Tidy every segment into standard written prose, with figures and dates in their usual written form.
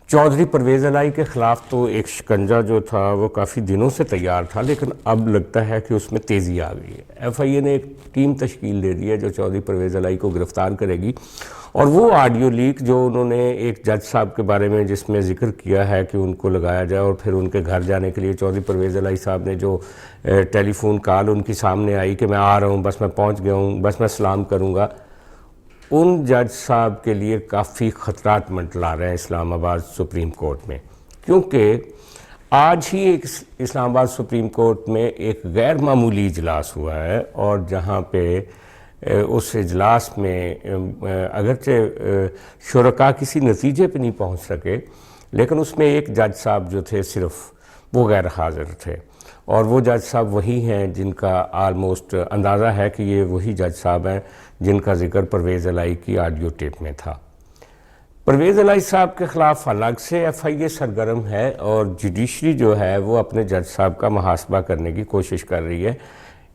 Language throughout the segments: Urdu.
چودھری پرویز الہی کے خلاف تو ایک شکنجہ جو تھا وہ کافی دنوں سے تیار تھا، لیکن اب لگتا ہے کہ اس میں تیزی آ گئی ہے۔ ایف آئی اے نے ایک ٹیم تشکیل دے دی ہے جو چودھری پرویز الہی کو گرفتار کرے گی، اور وہ آڈیو لیک جو انہوں نے ایک جج صاحب کے بارے میں جس میں ذکر کیا ہے کہ ان کو لگایا جائے اور پھر ان کے گھر جانے کے لیے چودھری پرویز الہی صاحب نے جو ٹیلی فون کال ان کی سامنے آئی کہ میں آ رہا ہوں، بس میں پہنچ گیا ہوں، بس میں سلام کروں گا، ان جج صاحب کے لیے کافی خطرات منڈلا رہے ہیں اسلام آباد سپریم کورٹ میں، کیونکہ آج ہی ایک اسلام آباد سپریم کورٹ میں ایک غیر معمولی اجلاس ہوا ہے، اور جہاں پہ اس اجلاس میں اگرچہ شرکاء کسی نتیجے پہ نہیں پہنچ سکے، لیکن اس میں ایک جج صاحب جو تھے صرف وہ غیر حاضر تھے، اور وہ جج صاحب وہی ہیں جن کا آلموسٹ اندازہ ہے کہ یہ وہی جج صاحب ہیں جن کا ذکر پرویز الہی کی آڈیو ٹیپ میں تھا۔ پرویز الہی صاحب کے خلاف الگ سے ایف آئی اے سرگرم ہے، اور جوڈیشری جو ہے وہ اپنے جج صاحب کا محاسبہ کرنے کی کوشش کر رہی ہے۔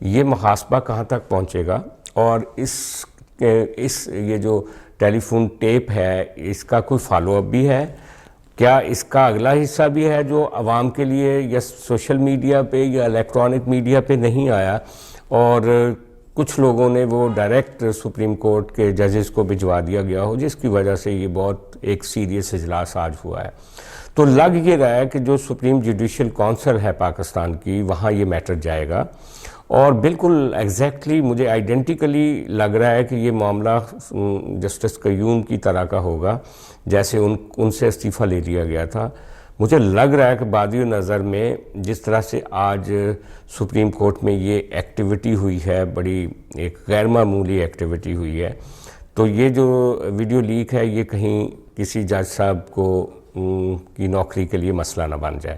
یہ محاسبہ کہاں تک پہنچے گا، اور یہ جو ٹیلی فون ٹیپ ہے اس کا کوئی فالو اپ بھی ہے، کیا اس کا اگلا حصہ بھی ہے جو عوام کے لیے یا سوشل میڈیا پہ یا الیکٹرانک میڈیا پہ نہیں آیا، اور کچھ لوگوں نے وہ ڈائریکٹ سپریم کورٹ کے ججز کو بھجوا دیا گیا ہو، جس کی وجہ سے یہ بہت ایک سیریس اجلاس آج ہوا ہے۔ تو لگ یہ رہا ہے کہ جو سپریم جوڈیشل کونسل ہے پاکستان کی، وہاں یہ میٹر جائے گا، اور بالکل ایگزیکٹلی مجھے آئیڈینٹیکلی لگ رہا ہے کہ یہ معاملہ جسٹس قیوم کی طرح کا ہوگا، جیسے ان سے استعفیٰ لے لیا گیا تھا۔ مجھے لگ رہا ہے کہ بادی نظر میں جس طرح سے آج سپریم کورٹ میں یہ ایکٹیویٹی ہوئی ہے، بڑی ایک غیر معمولی ایکٹیویٹی ہوئی ہے، تو یہ جو ویڈیو لیک ہے یہ کہیں کسی جج صاحب کو کی نوکری کے لیے مسئلہ نہ بن جائے۔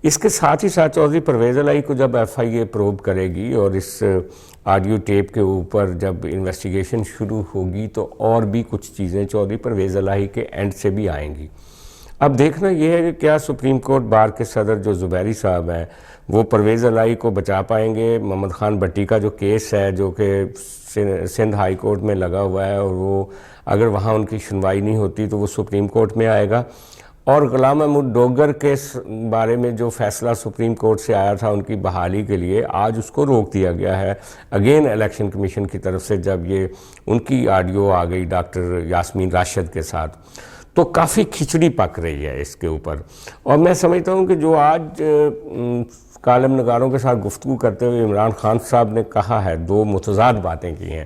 اس کے ساتھ ہی ساتھ چودھری پرویز الہی کو جب ایف آئی اے پروب کرے گی اور اس آڈیو ٹیپ کے اوپر جب انویسٹیگیشن شروع ہوگی، تو اور بھی کچھ چیزیں چودھری پرویز الہی کے اینڈ سے بھی آئیں گی۔ اب دیکھنا یہ ہے کہ کیا سپریم کورٹ بار کے صدر جو زبیری صاحب ہیں وہ پرویز الہی کو بچا پائیں گے۔ محمد خان بٹی کا جو کیس ہے جو کہ سندھ ہائی کورٹ میں لگا ہوا ہے، اور وہ اگر وہاں ان کی سنوائی نہیں ہوتی تو وہ سپریم کورٹ میں آئے گا، اور غلام محمود ڈوگر کے بارے میں جو فیصلہ سپریم کورٹ سے آیا تھا ان کی بحالی کے لیے، آج اس کو روک دیا گیا ہے اگین الیکشن کمیشن کی طرف سے، جب یہ ان کی آڈیو آ گئی ڈاکٹر یاسمین راشد کے ساتھ، تو کافی کھچڑی پک رہی ہے اس کے اوپر۔ اور میں سمجھتا ہوں کہ جو آج کالم نگاروں کے ساتھ گفتگو کرتے ہوئے عمران خان صاحب نے کہا ہے، دو متضاد باتیں کی ہیں۔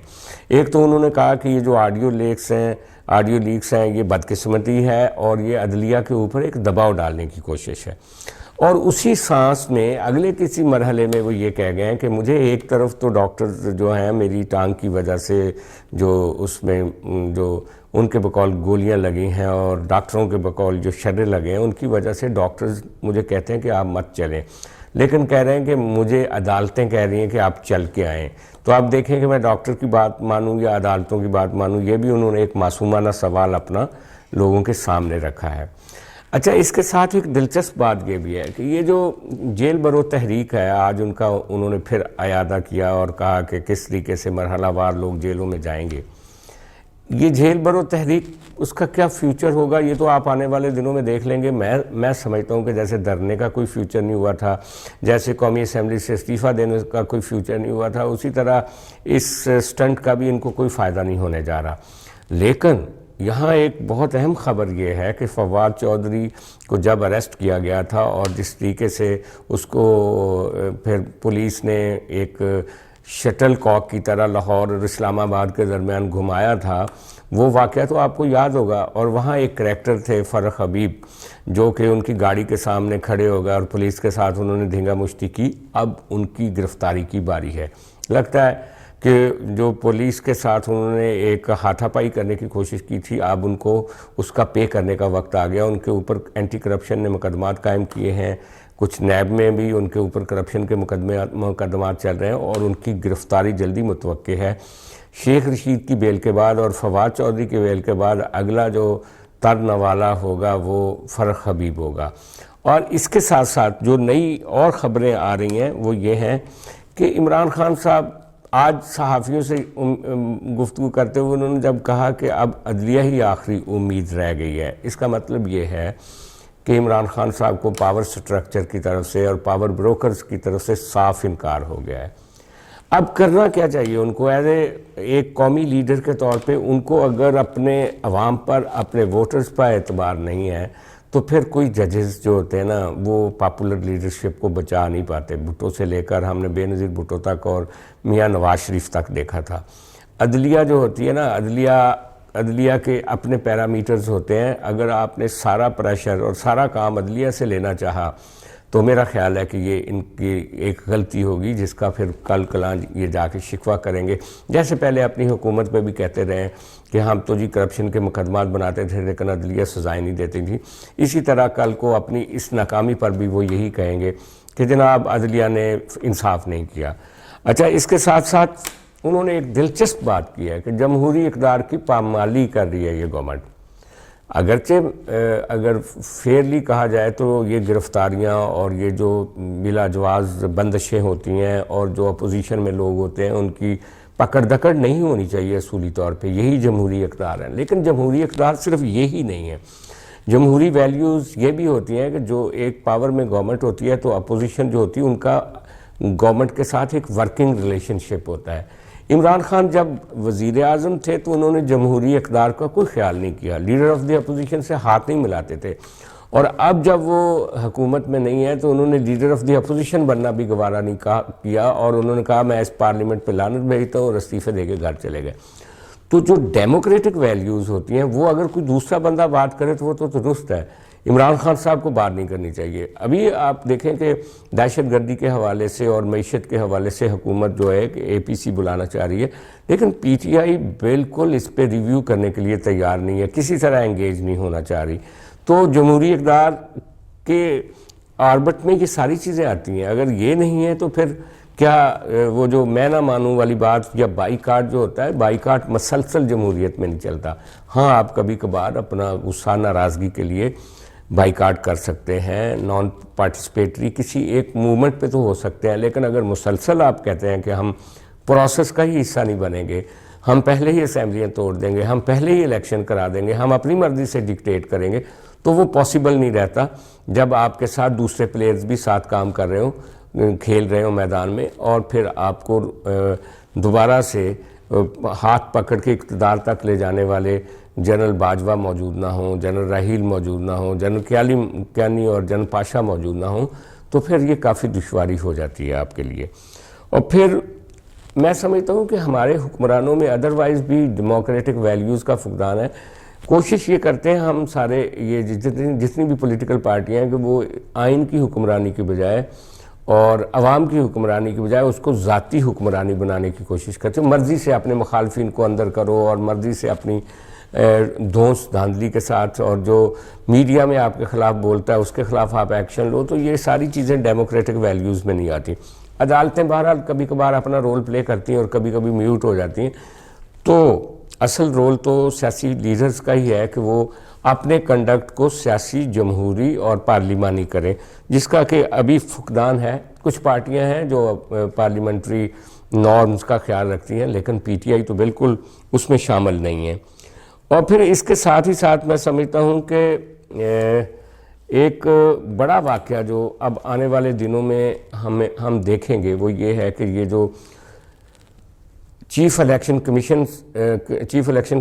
ایک تو انہوں نے کہا کہ یہ جو آڈیو لیکس ہیں یہ بدقسمتی ہے، اور یہ عدلیہ کے اوپر ایک دباؤ ڈالنے کی کوشش ہے، اور اسی سانس میں اگلے کسی مرحلے میں وہ یہ کہہ گئے ہیں کہ مجھے ایک طرف تو ڈاکٹر جو ہیں میری ٹانگ کی وجہ سے جو اس میں جو ان کے بقول گولیاں لگی ہیں، اور ڈاکٹروں کے بقول جو شرے لگے ہیں، ان کی وجہ سے ڈاکٹرز مجھے کہتے ہیں کہ آپ مت چلیں، لیکن کہہ رہے ہیں کہ مجھے عدالتیں کہہ رہی ہیں کہ آپ چل کے آئیں۔ تو آپ دیکھیں کہ میں ڈاکٹر کی بات مانوں یا عدالتوں کی بات مانوں، یہ بھی انہوں نے ایک معصومانہ سوال اپنا لوگوں کے سامنے رکھا ہے۔ اچھا، اس کے ساتھ ایک دلچسپ بات یہ بھی ہے کہ یہ جو جیل برو تحریک ہے، آج انہوں نے پھر اعادہ کیا اور کہا کہ کس طریقے سے مرحلہ وار لوگ جیلوں میں جائیں گے۔ یہ جیل برو تحریک اس کا کیا فیوچر ہوگا یہ تو آپ آنے والے دنوں میں دیکھ لیں گے۔ میں سمجھتا ہوں کہ جیسے دھرنے کا کوئی فیوچر نہیں ہوا تھا، جیسے قومی اسمبلی سے استعفیٰ دینے کا کوئی فیوچر نہیں ہوا تھا، اسی طرح اس سٹنٹ کا بھی ان کو کوئی فائدہ نہیں ہونے جا رہا۔ لیکن یہاں ایک بہت اہم خبر یہ ہے کہ فواد چودھری کو جب اریسٹ کیا گیا تھا، اور جس طریقے سے اس کو پھر پولیس نے ایک شٹل کاک کی طرح لاہور اور اسلام آباد کے درمیان گھمایا تھا، وہ واقعہ تو آپ کو یاد ہوگا، اور وہاں ایک کریکٹر تھے فرخ حبیب جو کہ ان کی گاڑی کے سامنے کھڑے ہو گئے اور پولیس کے ساتھ انہوں نے دھینگا مشتی کی۔ اب ان کی گرفتاری کی باری ہے۔ لگتا ہے کہ جو پولیس کے ساتھ انہوں نے ایک ہاتھا پائی کرنے کی کوشش کی تھی، اب ان کو اس کا پے کرنے کا وقت آ گیا۔ ان کے اوپر اینٹی کرپشن نے مقدمات قائم کیے ہیں، کچھ نیب میں بھی ان کے اوپر کرپشن کے مقدمات چل رہے ہیں، اور ان کی گرفتاری جلدی متوقع ہے۔ شیخ رشید کی بیل کے بعد اور فواد چودھری کی بیل کے بعد اگلا جو ترنے والا ہوگا وہ فرخ حبیب ہوگا۔ اور اس کے ساتھ ساتھ جو نئی اور خبریں آ رہی ہیں وہ یہ ہیں کہ عمران خان صاحب آج صحافیوں سے گفتگو کرتے ہوئے انہوں نے جب کہا کہ اب عدلیہ ہی آخری امید رہ گئی ہے، اس کا مطلب یہ ہے کہ عمران خان صاحب کو پاور سٹرکچر کی طرف سے اور پاور بروکرز کی طرف سے صاف انکار ہو گیا ہے۔ اب کرنا کیا چاہیے ان کو؟ ایک قومی لیڈر کے طور پہ ان کو اگر اپنے عوام پر، اپنے ووٹرز پر اعتبار نہیں ہے تو پھر کوئی ججز جو ہوتے ہیں نا وہ پاپولر لیڈرشپ کو بچا نہیں پاتے۔ بھٹو سے لے کر ہم نے بے نظیر بھٹو تک اور میاں نواز شریف تک دیکھا تھا۔ عدلیہ جو ہوتی ہے نا، عدلیہ کے اپنے پیرامیٹرز ہوتے ہیں۔ اگر آپ نے سارا پریشر اور سارا کام عدلیہ سے لینا چاہا تو میرا خیال ہے کہ یہ ان کی ایک غلطی ہوگی جس کا پھر کل کلاں یہ جا کے شکوہ کریں گے، جیسے پہلے اپنی حکومت پہ بھی کہتے رہے کہ ہم تو جی کرپشن کے مقدمات بناتے تھے لیکن عدلیہ سزائیں نہیں دیتی تھی۔ اسی طرح کل کو اپنی اس ناکامی پر بھی وہ یہی کہیں گے کہ جناب عدلیہ نے انصاف نہیں کیا۔ اچھا، اس کے ساتھ ساتھ انہوں نے ایک دلچسپ بات کی ہے کہ جمہوری اقدار کی پامالی کر رہی ہے یہ گورنمنٹ۔ اگرچہ اگر فیئرلی کہا جائے تو یہ گرفتاریاں اور یہ جو بلا جواز بندشیں ہوتی ہیں اور جو اپوزیشن میں لوگ ہوتے ہیں ان کی پکڑ دکڑ نہیں ہونی چاہیے اصولی طور پہ، یہی جمہوری اقدار ہیں۔ لیکن جمہوری اقدار صرف یہی نہیں ہے، جمہوری ویلیوز یہ بھی ہوتی ہیں کہ جو ایک پاور میں گورنمنٹ ہوتی ہے تو اپوزیشن جو ہوتی ہے ان کا گورنمنٹ کے ساتھ ایک ورکنگ ریلیشن شپ ہوتا ہے۔ عمران خان جب وزیر اعظم تھے تو انہوں نے جمہوری اقدار کا کوئی خیال نہیں کیا، لیڈر آف دی اپوزیشن سے ہاتھ نہیں ملاتے تھے، اور اب جب وہ حکومت میں نہیں ہے تو انہوں نے لیڈر آف دی اپوزیشن بننا بھی گوارا نہیں کیا، اور انہوں نے کہا میں اس پارلیمنٹ پہ لعنت بھیجتا ہوں اور استعفے دے کے گھر چلے گئے۔ تو جو ڈیموکریٹک ویلیوز ہوتی ہیں وہ اگر کوئی دوسرا بندہ بات کرے تو وہ تو درست ہے، عمران خان صاحب کو بات نہیں کرنی چاہیے۔ ابھی آپ دیکھیں کہ دہشت گردی کے حوالے سے اور معیشت کے حوالے سے حکومت جو ہے کہ اے پی سی بلانا چاہ رہی ہے، لیکن پی ٹی آئی بالکل اس پہ ریویو کرنے کے لیے تیار نہیں ہے، کسی طرح انگیج نہیں ہونا چاہ رہی۔ تو جمہوری اقدار کے آربٹ میں یہ ساری چیزیں آتی ہیں، اگر یہ نہیں ہے تو پھر کیا وہ جو میں نہ مانوں والی بات یا بائی کاٹ جو ہوتا ہے، بائی کاٹ مسلسل جمہوریت میں نہیں چلتا۔ ہاں، آپ کبھی کبھار اپنا غصہ ناراضگی کے لیے بائی کاٹ کر سکتے ہیں، نان پارٹیسپیٹری کسی ایک موومنٹ پہ تو ہو سکتے ہیں، لیکن اگر مسلسل آپ کہتے ہیں کہ ہم پروسیس کا ہی حصہ نہیں بنیں گے، ہم پہلے ہی اسمبلیاں توڑ دیں گے، ہم پہلے ہی الیکشن کرا دیں گے، ہم اپنی مرضی سے ڈکٹیٹ کریں گے، تو وہ پاسبل نہیں رہتا جب آپ کے ساتھ دوسرے پلیئرز بھی ساتھ کام کر رہے ہوں، کھیل رہے ہوں میدان میں، اور پھر آپ کو دوبارہ سے ہاتھ پکڑ کے اقتدار تک لے جانے والے جنرل باجوہ موجود نہ ہوں، جنرل راحیل موجود نہ ہوں، جنرل کیانی اور جنرل پاشا موجود نہ ہوں، تو پھر یہ کافی دشواری ہو جاتی ہے آپ کے لیے۔ اور پھر میں سمجھتا ہوں کہ ہمارے حکمرانوں میں ادروائز بھی ڈیموکریٹک ویلیوز کا فقدان ہے۔ کوشش یہ کرتے ہیں ہم سارے یہ جتنی بھی پولیٹیکل پارٹیاں ہیں کہ وہ آئین کی حکمرانی کی بجائے اور عوام کی حکمرانی کی بجائے اس کو ذاتی حکمرانی بنانے کی کوشش کرتے ہیں۔ مرضی سے اپنے مخالفین کو اندر کرو اور مرضی سے اپنی دھونس دھاندلی کے ساتھ، اور جو میڈیا میں آپ کے خلاف بولتا ہے اس کے خلاف آپ ایکشن لو، تو یہ ساری چیزیں ڈیموکریٹک ویلیوز میں نہیں آتی۔ عدالتیں بہرحال کبھی کبھار اپنا رول پلے کرتی ہیں اور کبھی کبھی میوٹ ہو جاتی ہیں، تو اصل رول تو سیاسی لیڈرز کا ہی ہے کہ وہ اپنے کنڈکٹ کو سیاسی، جمہوری اور پارلیمانی کریں، جس کا کہ ابھی فقدان ہے۔ کچھ پارٹیاں ہیں جو پارلیمنٹری نارمز کا خیال رکھتی ہیں، لیکن پی ٹی آئی تو بالکل اس میں شامل نہیں ہے۔ اور پھر اس کے ساتھ ہی ساتھ میں سمجھتا ہوں کہ ایک بڑا واقعہ جو اب آنے والے دنوں میں ہم دیکھیں گے وہ یہ ہے کہ یہ جو چیف الیکشن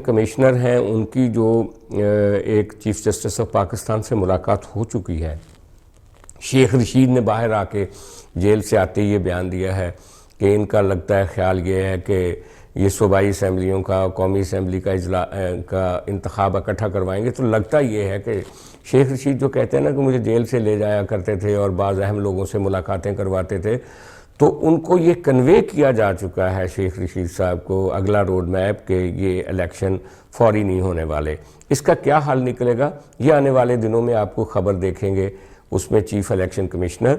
کمیشنر ہیں ان کی جو ایک چیف جسٹس آف پاکستان سے ملاقات ہو چکی ہے، شیخ رشید نے باہر آ کے جیل سے آتے یہ بیان دیا ہے کہ ان کا لگتا ہے خیال یہ ہے کہ یہ صوبائی اسمبلیوں کا، قومی اسمبلی کا انتخاب اکٹھا کروائیں گے۔ تو لگتا یہ ہے کہ شیخ رشید جو کہتے ہیں نا کہ مجھے جیل سے لے جایا کرتے تھے اور بعض اہم لوگوں سے ملاقاتیں کرواتے تھے، تو ان کو یہ کنوے کیا جا چکا ہے شیخ رشید صاحب کو اگلا روڈ میپ کہ یہ الیکشن فوری نہیں ہونے والے۔ اس کا کیا حل نکلے گا یہ آنے والے دنوں میں آپ کو خبر دیکھیں گے، اس میں چیف الیکشن کمشنر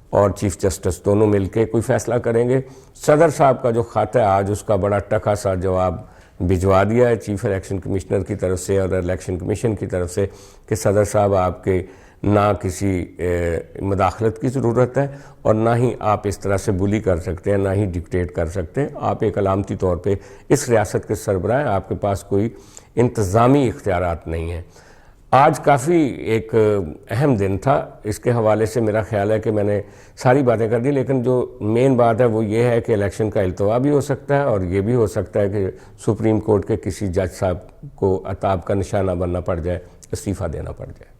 اور چیف جسٹس دونوں مل کے کوئی فیصلہ کریں گے۔ صدر صاحب کا جو خط ہے آج اس کا بڑا ٹکا سا جواب بھجوا دیا ہے چیف الیکشن کمشنر کی طرف سے اور الیکشن کمیشن کی طرف سے کہ صدر صاحب آپ کے نہ کسی مداخلت کی ضرورت ہے، اور نہ ہی آپ اس طرح سے بلی کر سکتے ہیں، نہ ہی ڈکٹیٹ کر سکتے ہیں۔ آپ ایک علامتی طور پہ اس ریاست کے سربراہ ہیں، آپ کے پاس کوئی انتظامی اختیارات نہیں ہیں۔ آج کافی ایک اہم دن تھا، اس کے حوالے سے میرا خیال ہے کہ میں نے ساری باتیں کر دی، لیکن جو مین بات ہے وہ یہ ہے کہ الیکشن کا التوا بھی ہو سکتا ہے، اور یہ بھی ہو سکتا ہے کہ سپریم کورٹ کے کسی جج صاحب کو عتاب کا نشانہ بننا پڑ جائے، استعفیٰ دینا پڑ جائے۔